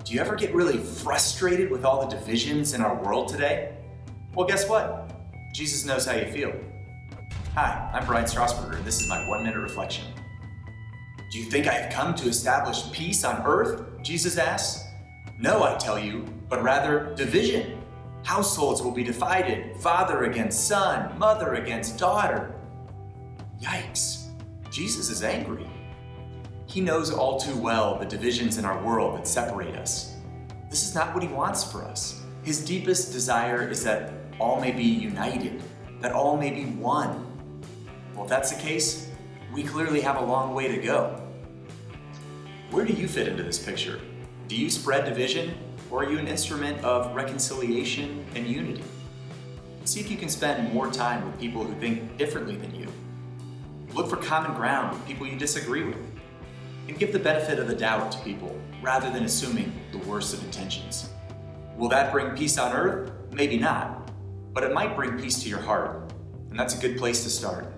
Do you ever get really frustrated with all the divisions in our world today? Well, guess what? Jesus knows how you feel. Hi, I'm Brian Strasburger, and this is my 1-minute reflection. Do you think I have come to establish peace on earth? Jesus asks. No, I tell you, but rather division. Households will be divided, father against son, mother against daughter. Yikes, Jesus is angry. He knows all too well the divisions in our world that separate us. This is not what he wants for us. His deepest desire is that all may be united, that all may be one. Well, if that's the case, we clearly have a long way to go. Where do you fit into this picture? Do you spread division, or are you an instrument of reconciliation and unity? See if you can spend more time with people who think differently than you. Look for common ground with people you disagree with. And give the benefit of the doubt to people rather than assuming the worst of intentions. Will that bring peace on earth? Maybe not, but it might bring peace to your heart, and that's a good place to start.